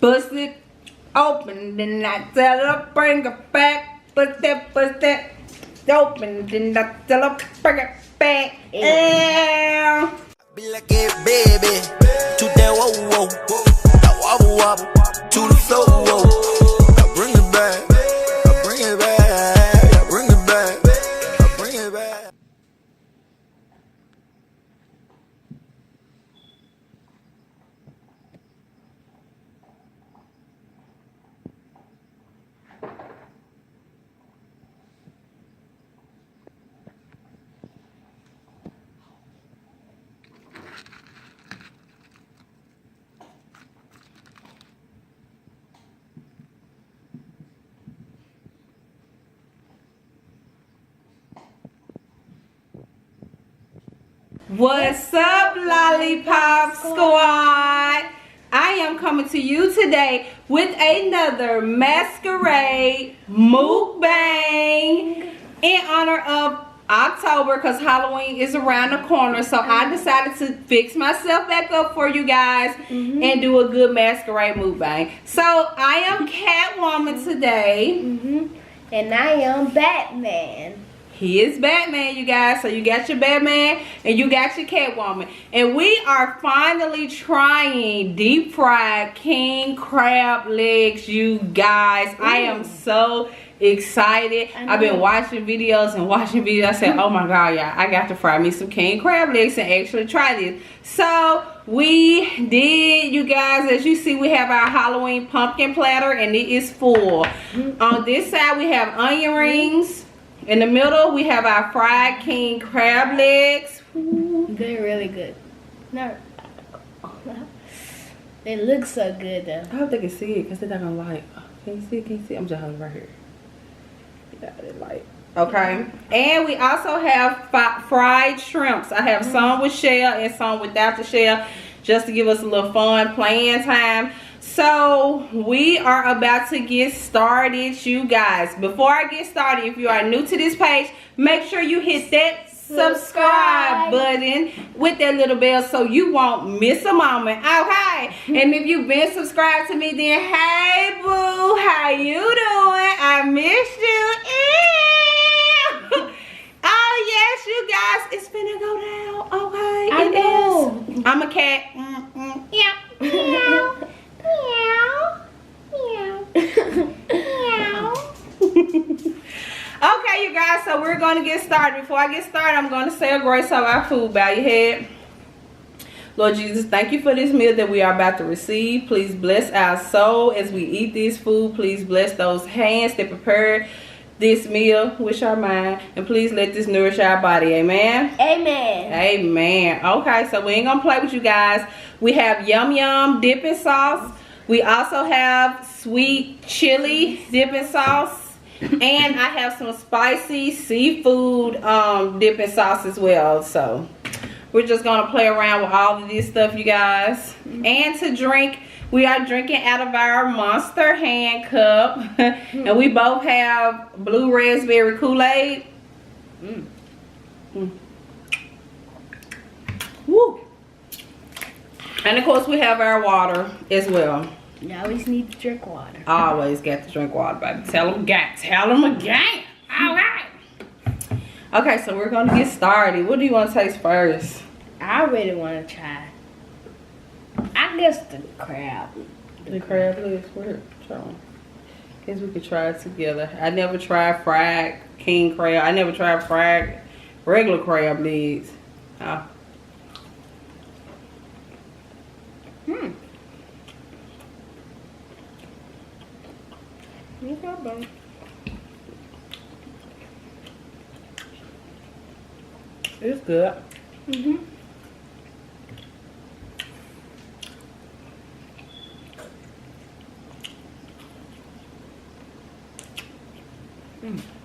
bust it open, then I tell her bring it back. Bust it open, then I tell her bring it back. Yeah. Be like it, baby. To that whoa whoa, that wobble wobble, to the flow whoa. I bring it back, I bring it back, I bring it back, I bring it back. What's up, Lollipop Squad? I am coming to you today with another masquerade mukbang in honor of October, because Halloween is around the corner. So I decided to fix myself back up for you guys and do a good masquerade mukbang. So I am Catwoman today. And I am Batman. He is Batman, you guys. So you got your Batman and you got your Catwoman. And we are finally trying deep fried king crab legs, you guys. Ooh. I am so excited. I've been watching videos and watching videos. I said, oh my God, yeah, I got to fry me some king crab legs and actually try this. So we did, you guys. As you see, we have our Halloween pumpkin platter and it is full. On this side, we have onion rings. In the middle, we have our fried king crab legs. They're really good. No, they look so good though. I hope they can see it because they're not gonna like. Can you see it? Can you see it? I'm just holding right here. Yeah, they like. Okay. And we also have fried shrimps. I have some with shell and some without the shell, just to give us a little fun playing time. So we are about to get started, you guys. Before I get started, if you are new to this page, make sure you hit that subscribe button with that little bell so you won't miss a moment. Okay. And if you've been subscribed to me, then hey boo, how you doing? I missed you. Oh yes, you guys, it's finna go down. Okay. I know. Is. I'm a cat. Yeah. Meow. Meow. Meow. Okay, you guys, so we're going to get started. Before I get started, I'm going to say a grace over our food. Bow your head. Lord Jesus, thank you for this meal that we are about to receive. Please bless our soul as we eat this food. Please bless those hands that prepared this meal, which are mine. And please let this nourish our body. Amen? Amen. Amen. Okay, so we ain't going to play with you guys. We have Yum Yum dipping sauce. We also have sweet chili dipping sauce. And I have some spicy seafood dipping sauce as well. So we're just going to play around with all of this stuff, you guys. And to drink, we are drinking out of our Monster hand cup. And we both have blue raspberry Kool-Aid. Woo. And of course we have our water as well. You always need to drink water. I always got to drink water, baby. Tell them again. Tell them again. All right. Okay, so we're going to get started. What do you want to taste first? I really want to try. I guess the crab. The crab legs. Where? Try one. Guess we could try it together. I never tried fried king crab. I never tried fried regular crab legs. It's good.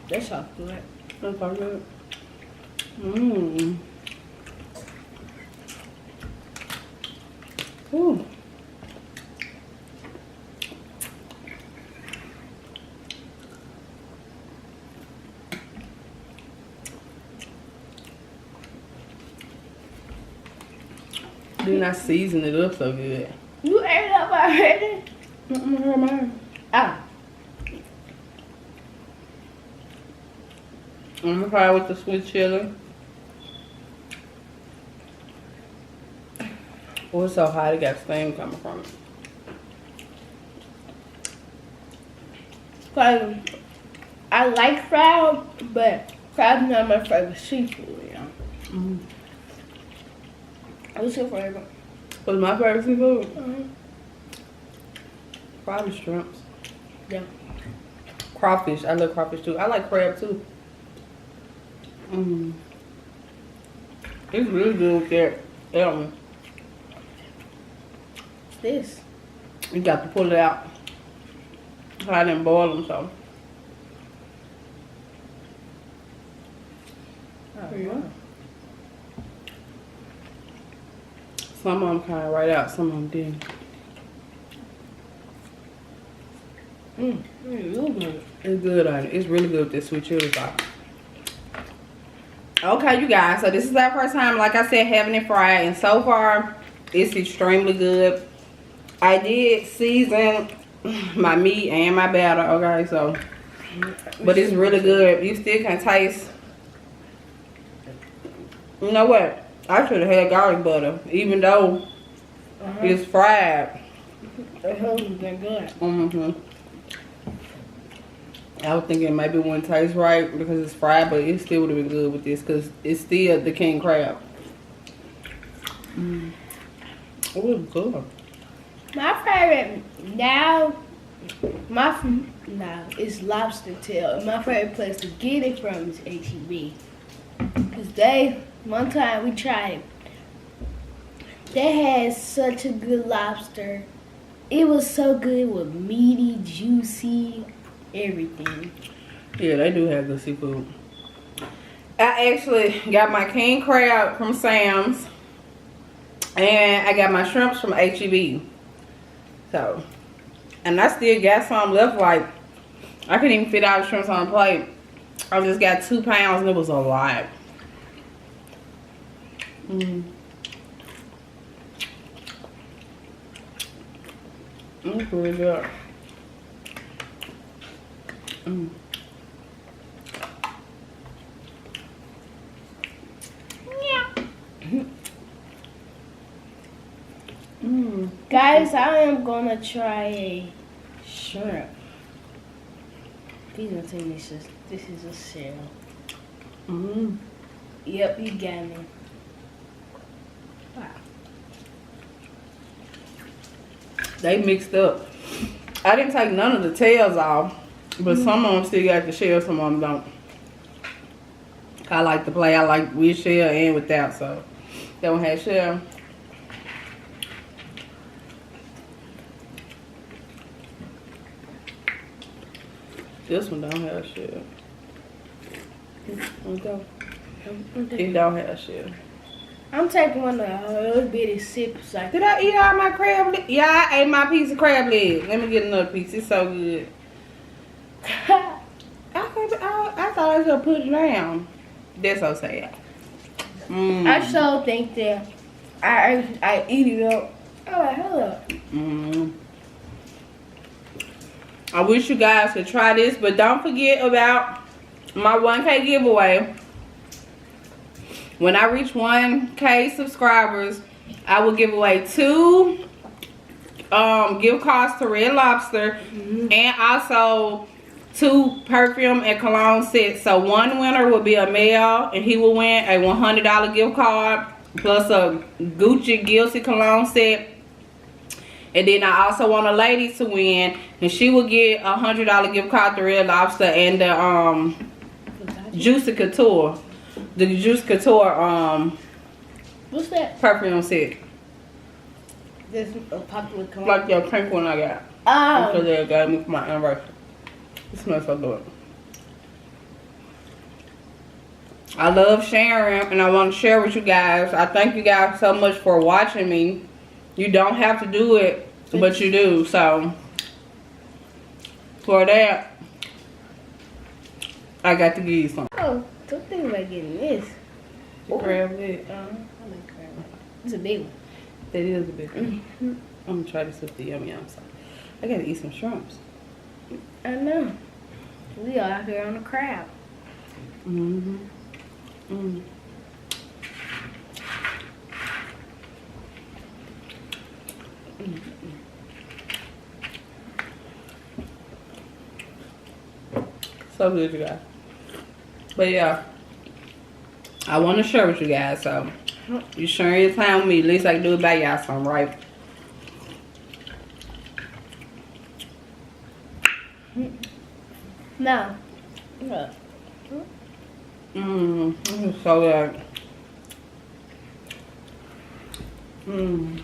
That's so good. That's so good. Ooh. Then I season it up so good. You ate it up already? Mine. Oh. I'm gonna try with the sweet chili. Oh, it's so hot, it got steam coming from it. Cause I like crab, but crab's not my favorite seafood, you know. Mm. What's your favorite? What's my favorite seafood? Mm-hmm. Probably shrimps. Yeah. Crawfish. I love crawfish too. I like crab too. Mm. It's really good with that. What's this? You got to pull it out. I didn't boil them, so. Oh, Yeah. wow. Some of them kind of right out, some of them didn't. Real good. It's good on it. It's really good with this sweet chili sauce. Okay, you guys. So this is our first time, like I said, having it fried. And so far, it's extremely good. I did season my meat and my batter. Okay, so. But it's really good. You still can taste. You know what? I should have had garlic butter. Even though it's fried. It has been good. Mm-hmm. I was thinking maybe it wouldn't taste right because it's fried, but it still would have been good with this because it's still the king crab. Mm. Oh, it's good. My favorite now, is lobster tail. My favorite place to get it from is H-E-B. Cause one time we tried it. They had such a good lobster. It was so good with meaty, juicy, everything. Yeah, they do have good seafood. I actually got my king crab from Sam's. And I got my shrimps from H-E-B. So, and I still got some left. Like, I couldn't even fit all the shrimps on a plate. I just got 2 pounds and it was a lot. Mm. It's really good. Mm. Mm. Guys, I am gonna try a shrimp. These are delicious. This is a shell. Mm. Yep, you got me. Wow. They mixed up. I didn't take none of the tails off, but some of them still got the shell, some of them don't. I like to play. I like with shell and without, so that one had shell. This one don't have shell. It don't have shell. I'm taking one of the little bitty sips. Like, Did I eat all my crab leg? Yeah, I ate my piece of crab leg. Let me get another piece. It's so good. I thought I was gonna put it down. That's so sad. Mm. I so think that I eat it up. Oh, like, hold up. Mm. I wish you guys could try this, but don't forget about my 1K giveaway. When I reach 1K subscribers, I will give away 2 gift cards to Red Lobster, and also 2 perfume and cologne sets. So one winner will be a male, and he will win a $100 gift card plus a Gucci Guilty cologne set. And then I also want a lady to win, and she will get a $100 gift card to Red Lobster and the Juicy Couture. The Juice Couture What's that? perfume set. This a popular cologne. Like your pink one I got. Because they got me for my anniversary. It smells so good. I love sharing, and I want to share with you guys. I thank you guys so much for watching me. You don't have to do it, but you do. So, for that, I got to give you some. Oh, don't think about getting this. Crab leg. I like crab. It's a big one. That is a big one. I'm going to try this with the yummy sauce. I gotta eat some shrimps. I know. We out here on the crab. Mm-hmm. Mm. So good, you guys. But yeah, I want to share with you guys. So you sharing your time with me. At least I can do it by y'all something, right? No. So good. Mmm.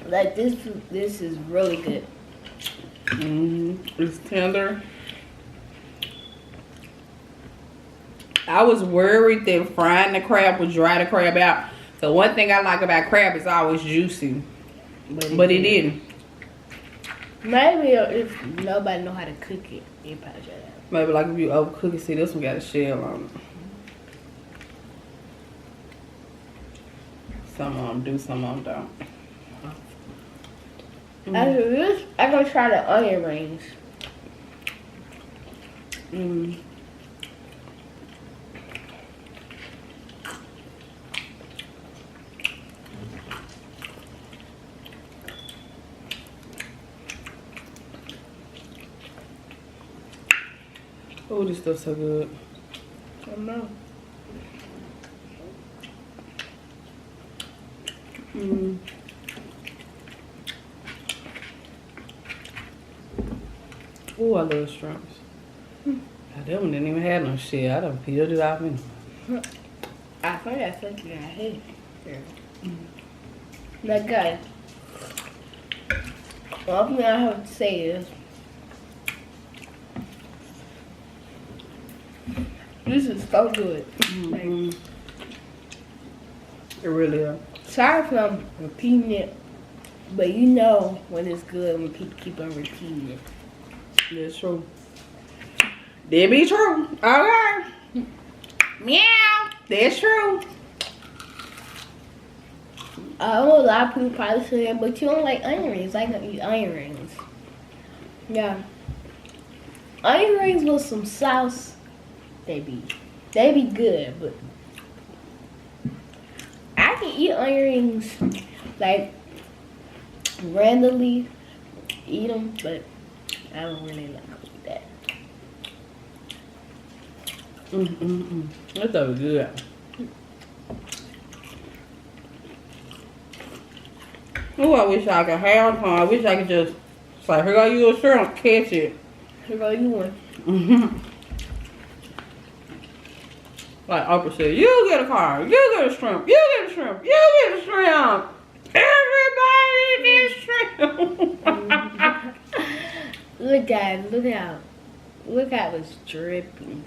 Like this is really good. It's tender. I was worried that frying the crab would dry the crab out. The one thing I like about crab is always juicy. But it didn't. Maybe if nobody know how to cook it, it probably dry out. Maybe like if you overcook it. See, this one got a shell on it. Some of them do, some of them don't. After this, I'm gonna try the onion rings. Oh, this stuff's so good. I know. Oh, I love shrimps. That one didn't even have no shell. I done peeled it off in. I think I said you got hit. Now, guys, one thing I have to say is, this is so good. Like, It really is. sorry if I'm repeating it, but you know when it's good when people keep on repeating it. That's true. That be true. Okay. Meow. That's true. I know a lot of people probably say that, but you don't like onion rings. I don't eat onion rings. Yeah. Onion rings with some sauce, they be good, but I can eat onion rings like randomly eat them, but I don't really like that. That stuff is good. Oh, I wish I could have some. I wish I could just say, here go you a shrimp, catch it. Here go you one. Like Oprah said, you get a car, you get a shrimp, you get a shrimp, you get a shrimp. Everybody gets shrimp. Look at look how it's dripping.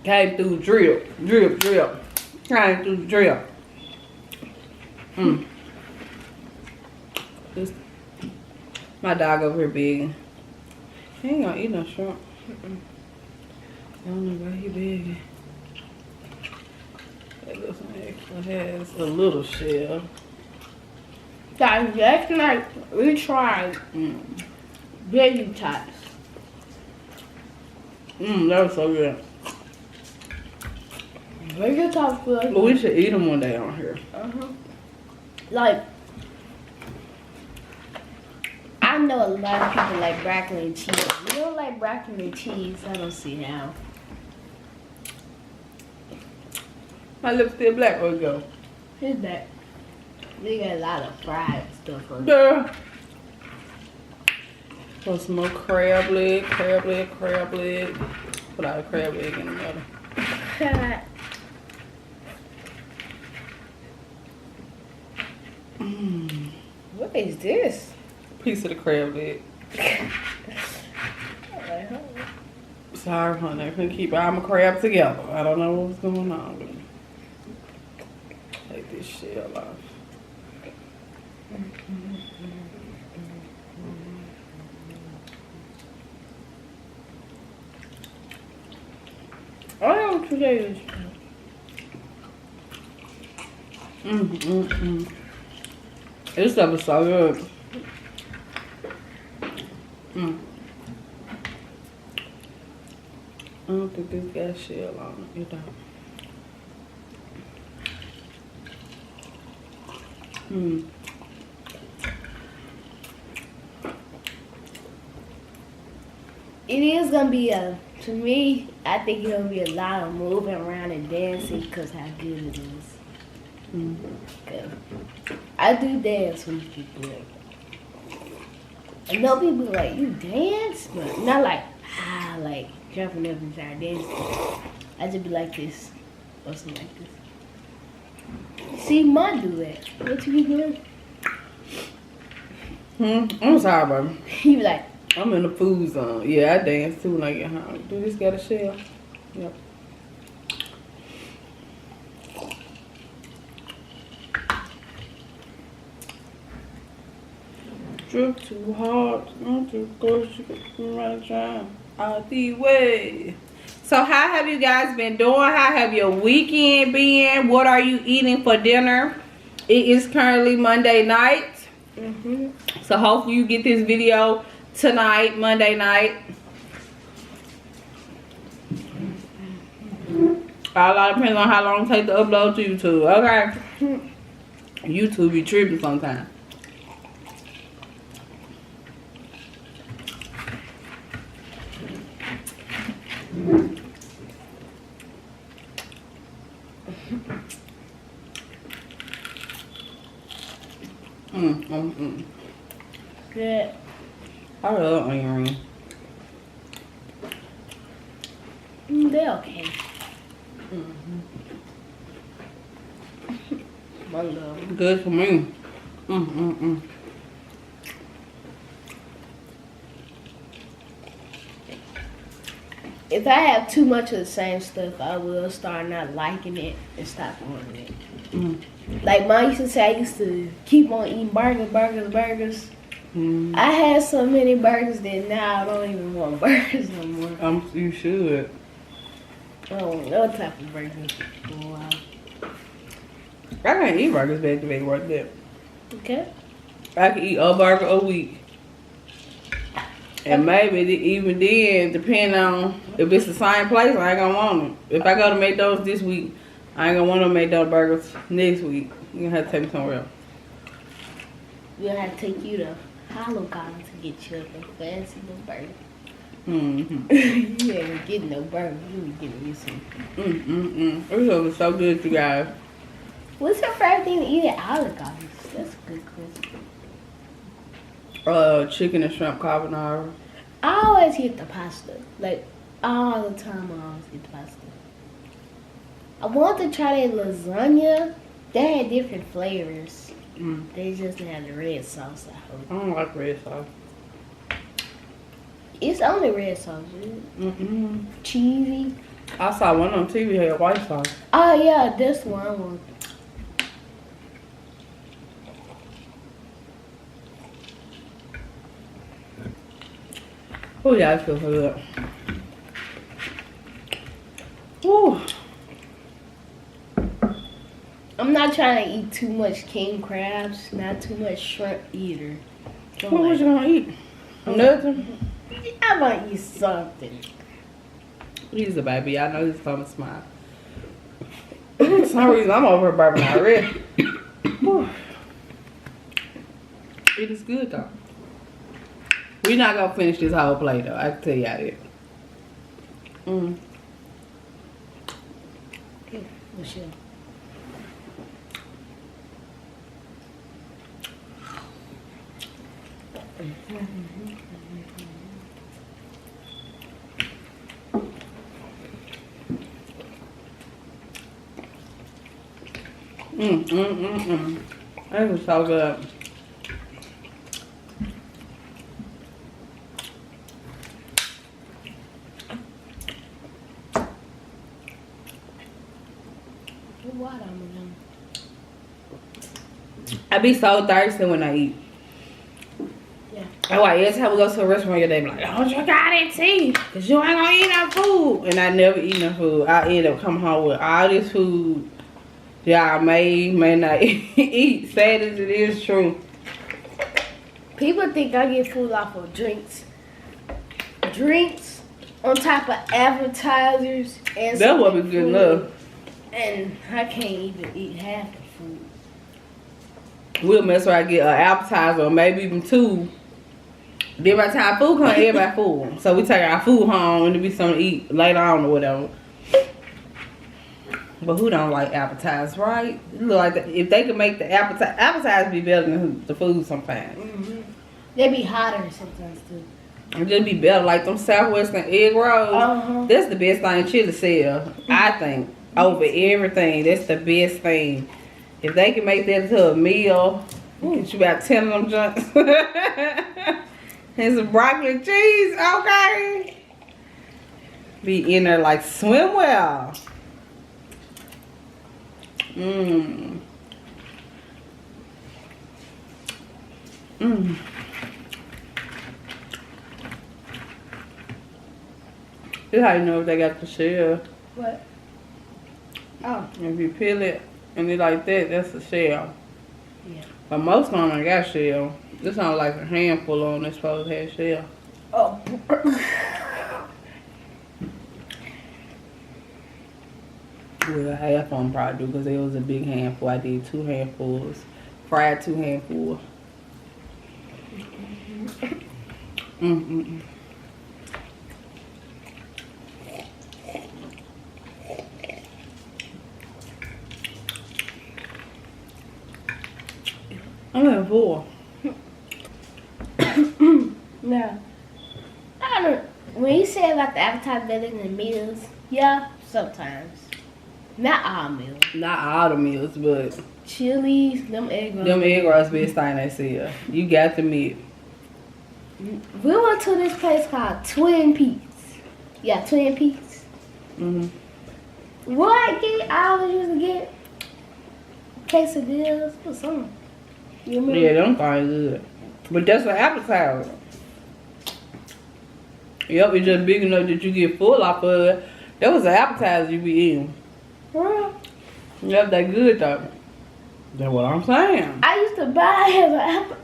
Came through drip, drip, drip. Came through the drip. My dog over here big. He ain't gonna eat no shrimp. I don't know why he big. That looks like it has a little shell. Guys, last night we tried baby tots. That was so good. Baby tots feel like But we should eat them one day on here. like, I know a lot of people like broccoli and cheese. You don't like broccoli and cheese, I don't see how. My lips still black. Where it go? Here's that. They got a lot of fried stuff on it. Yeah. Put some more crab leg, crab leg, crab leg. Put out a crab leg in the middle. What is this? Piece of the crab leg. Sorry, honey. I couldn't keep all my crab together. I don't know what's going on with me. Take this shell off. I don't know what you say. This stuff is so good. I don't think this got shell on it. It don't. It is gonna be to me, I think it's gonna be a lot of moving around and dancing because how good it is. 'Cause I do dance when people like. I know people like, you dance, but not like, like jumping up and start dancing. I just be like this, or something like this. See, Mom do that. What you be doing? I'm sorry, baby. You be like, I'm in the food zone. Yeah, I dance too when I get home. Do this got a shell? Yep. Drip too hard. I'm too close. You can right time. Out the way. So how have you guys been doing? How have your weekend been? What are you eating for dinner? It is currently Monday night. So hopefully you get this video tonight, Monday night. A lot depends on how long it takes to upload to YouTube. Okay. YouTube be tripping sometimes. good. I love onion rings. They're okay. My love. Good for me. If I have too much of the same stuff, I will start not liking it and stop wanting it. Like Mom used to say, I used to keep on eating burgers. I had so many burgers that now I don't even want burgers no more. You should. I don't know what type of burgers for a while. I can't eat burgers back to back like that. Okay. I can eat a burger a week. And maybe even then, depending on if it's the same place, I ain't gonna want it. If I go to McDonald's this week, I ain't gonna want no McDonald's burgers next week. You're gonna have to take me somewhere else. We'll have to take you to Hollow Garden to get you a fancy little burger. You ain't getting no burger. You be getting you some. This was so good, you guys. What's your favorite thing to eat at Olive Garden? That's a good question. Chicken and shrimp carbonara. I always get the pasta. Like, all the time I always get the pasta. I want to try that lasagna. They had different flavors. They just didn't have the red sauce, I hope. I don't like red sauce. It's only red sauce, isn't it? Cheesy. I saw one on TV had white sauce. Oh, yeah, that's one I want. Oh, yeah, I feel so good. Woo. I'm not trying to eat too much king crabs, not too much shrimp either. What was you gonna eat? Nothing? I might eat something. He's a baby. I know he's coming smile. For some reason, I'm over here burping already. Whew. It is good though. We're not gonna finish this whole plate though. I can tell y'all that. What's your? That was so good. Watermelon. I be so thirsty when I eat. Yeah. why every time we go to a restaurant, they be like, don't drink all that tea, cause you ain't gonna eat no food. And I never eat no food. I end up coming home with all this food y'all may not eat. Sad as it is true. People think I get food off of drinks. Drinks on top of appetizers and That's what we good enough. And I can't even eat half the food. We'll mess around and get an appetizer or maybe even two. Then by the time food comes, everybody full. So we take our food home and there be something to eat later on or whatever. But who don't like appetizers, right? It look like if they could make the appetizers be better than the food sometimes. They be hotter sometimes too. It just be better, like them Southwestern egg rolls. That's the best thing Chili sell, I think. Over everything, that's the best thing. If they can make that into a meal, get you about 10 of them junks. And some broccoli and cheese, okay? Be in there like swim well. Mmm. Mmm. This is how you know if they got the shell. What? Oh. If you peel it and it like that, that's the shell. Yeah. But most of them ain't got shell. This sounds like a handful on this supposed to have shell. Oh. Well, half of them probably do because it was a big handful. I did 2 handfuls. Fried 2 handfuls. I'm at 4. No. I don't. When you say about the appetizer better than the meals, yeah, sometimes. Not all meals. Not all the meals, but Chili's, them egg rolls. them egg rolls best thing they sell. You got the meat. We went to this place called Twin Peaks. Yeah, Twin Peaks. What I always used to get quesadillas or something. You remember? Yeah, them things good. But that's an appetizer. Yep, it's just big enough that you get full off of it. That was an appetizer you be eating. Huh? Yep, they good though. That's what I'm saying. I used to buy it as an apple.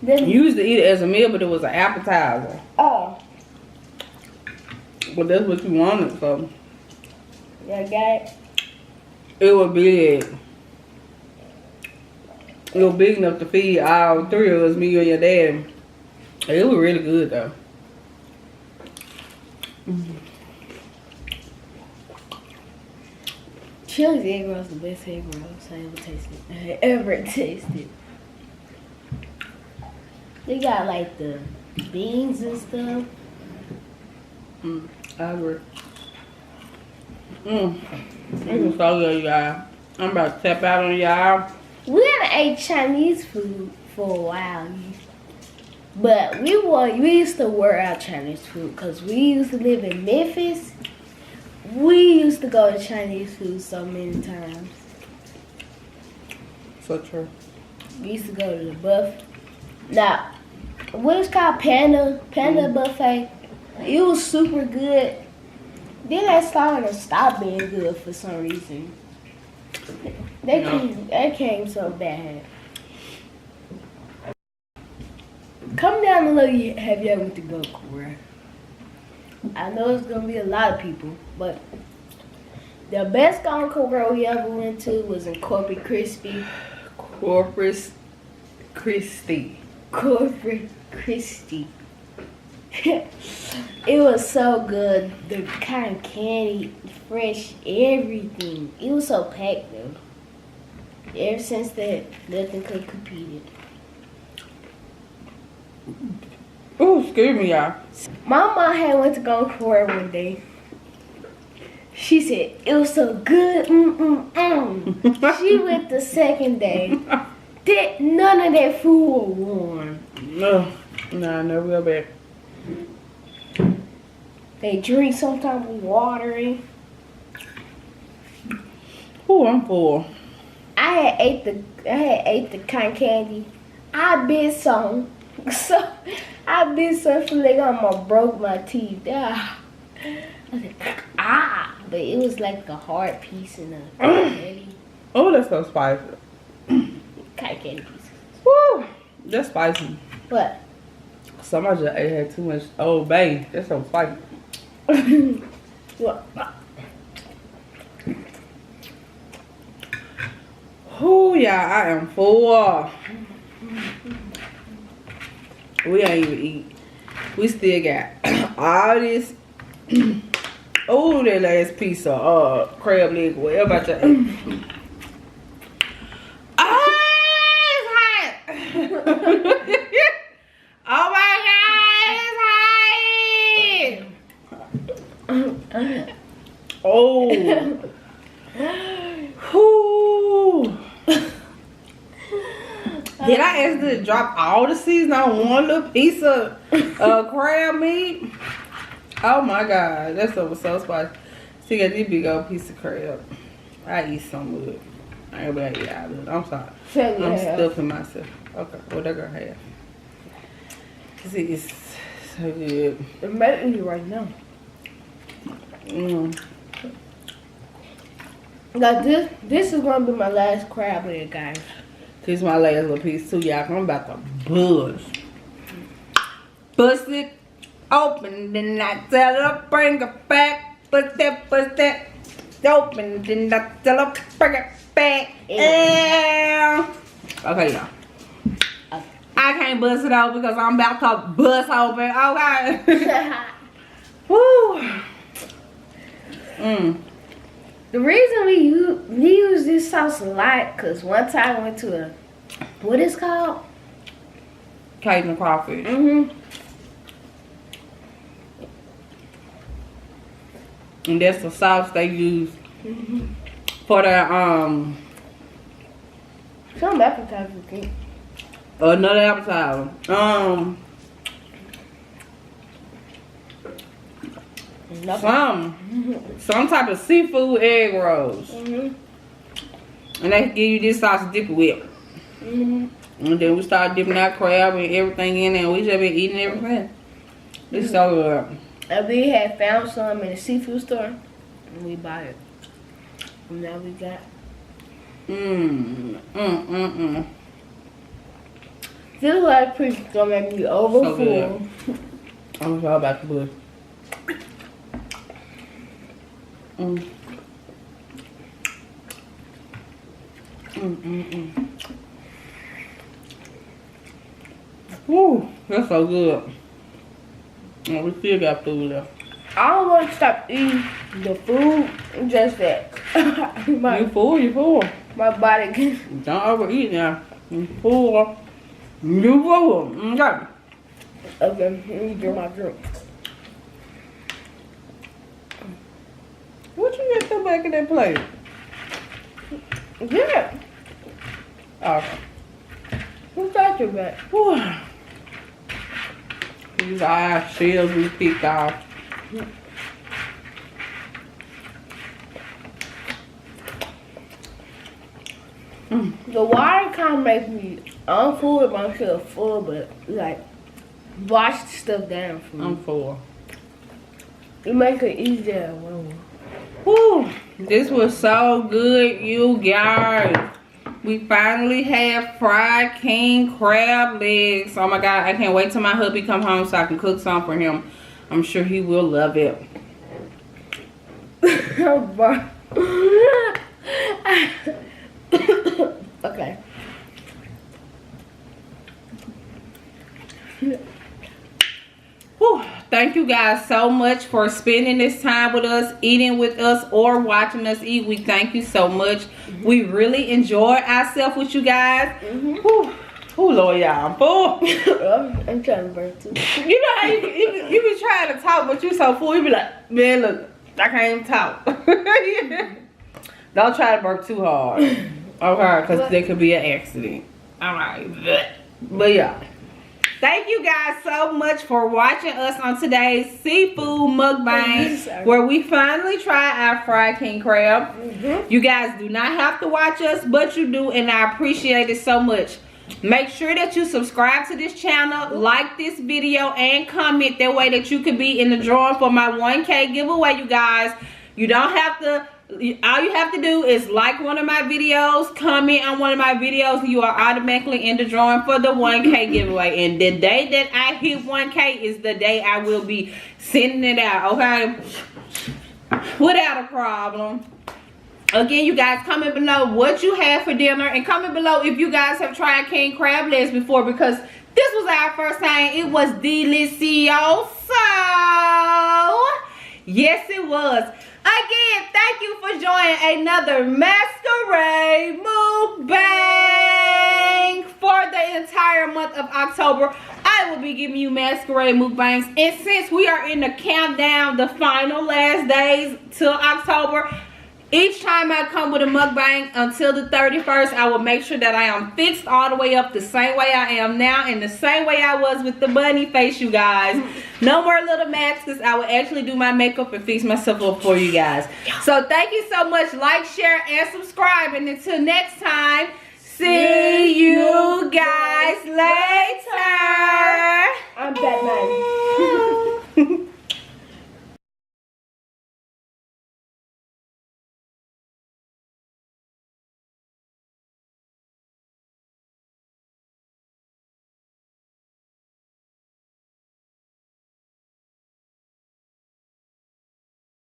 Then You used to eat it as a meal, but it was an appetizer. oh, But that's what you wanted, so. yeah, got it. It was big. It was big enough to feed all 3 of us, me and your dad. It was really good though. Chili's egg rolls the best egg rolls I ever tasted. They got like the beans and stuff. I agree. This is so good, y'all. I'm about to tap out on y'all. We haven't ate Chinese food for a while, but we used to wear out Chinese food because we used to live in Memphis. We used to go to Chinese food so many times. So true. We used to go to the buffet. Now, what is called Panda Buffet? It was super good. Then they started to stop being good for some reason. They came so bad. Come down and look. Have you ever went to go Korea? I know it's gonna be a lot of people, but the best gone Korea we ever went to was in Corpus Christi. Corpus Christi. Corpus Christi. It was so good. The kind of candy, fresh, everything. It was so packed though. Ever since that, nothing could compete it. Ooh, excuse me, y'all. My mom had went to go to Korea one day. She said it was so good. She went the second day. None of that food was warm. No, I never go back. They drink sometimes with water. Ooh, I'm full. I had ate the cotton candy. I bit some. So I bit something like I almost broke my teeth. Ah. I was like, ah, but it was like a hard piece in a candy. Oh, that's so spicy. Kind of candy pieces. Woo, that's spicy. What? Somebody just had too much. Oh, babe, that's so spicy. What? Oh, yeah, I am full. We ain't even eat. We still got all this. Oh, that last piece of crab leg. Whatever about that? Ah, it's hot. Oh my God, it's hot. Oh. Whew. Did I ask you to drop all the seasoning on one little piece of crab meat? Oh my God, that stuff was so spicy. See, got this big old piece of crab. I eat some of it. I ain't gonna eat all of it. I'm sorry. I'm stuffing myself. Okay, what that girl have? Cause it is so good. I'm eating it right now. Now this is gonna be my last crab leg, guys. This is my last little piece too, y'all. I'm about to bust it open, then I tell her bring it back. Bust that open, then I tell her bring it back. Yeah. Okay, y'all. I can't bust it open because I'm about to bust open. Okay. Woo. The reason we use this sauce a lot, cause one time I went to a, what is called? Cajun crawfish. And that's the sauce they use for their Some appetizer thing. another appetizer. Some type of seafood egg rolls. And they give you this sauce to dip it with. And then we start dipping our crab and everything in there, and we just been eating everything. It's so good. And we had found some in a seafood store, and we bought it. And now we got. This last piece is gonna make me over So full. I'm all about the bush. Woo, that's so good. And we still got food left. I don't want to stop eating the food. It's just that You full. my body can. Don't overeat now. You full. You full. Okay. Okay, let me drink my drink. What you get back in that plate? Yeah. Okay. Who's that your back? Whew. These are our shells we picked off. The water kind of makes me unfull with myself full, but like wash the stuff down for me. I'm full. It makes it easier. Whew. This was so good, you guys. We finally have fried king crab legs. Oh my God, I can't wait till my hubby come home so I can cook some for him. I'm sure he will love it. Okay. Whew. Thank you guys so much for spending this time with us, eating with us, or watching us eat. We thank you so much. We really enjoy ourselves with you guys. Whew. Oh Lord, y'all, I'm full. I'm trying to burp too. You know how you be trying to talk, but you so full. You be like, man, look, I can't even talk. Don't try to burp too hard, okay? Because there could be an accident. All right, but yeah. Thank you guys so much for watching us on today's seafood mukbang, where we finally tried our fried king crab. You guys do not have to watch us, but you do, and I appreciate it so much. Make sure that you subscribe to this channel, like this video, and comment. That way that you can be in the drawing for my 1K giveaway, you guys. You don't have to, all you have to do is like one of my videos, comment on one of my videos, and you are automatically in the drawing for the 1K giveaway. And the day that I hit 1K is the day I will be sending it out, okay? Without a problem. Again, you guys, comment below what you had for dinner, and comment below if you guys have tried king crab legs before, because this was our first time. It was delicioso. Yes, it was. Again, thank you for joining another Masquerade Mukbang for the entire month of October. I will be giving you Masquerade Mukbangs, and since we are in the countdown, the final last days till October, each time I come with a mukbang until the 31st, I will make sure that I am fixed all the way up the same way I am now, and the same way I was with the bunny face, you guys. No more little masks. I will actually do my makeup and fix myself up for you guys. So thank you so much. Like, share, and subscribe. And until next time, see you.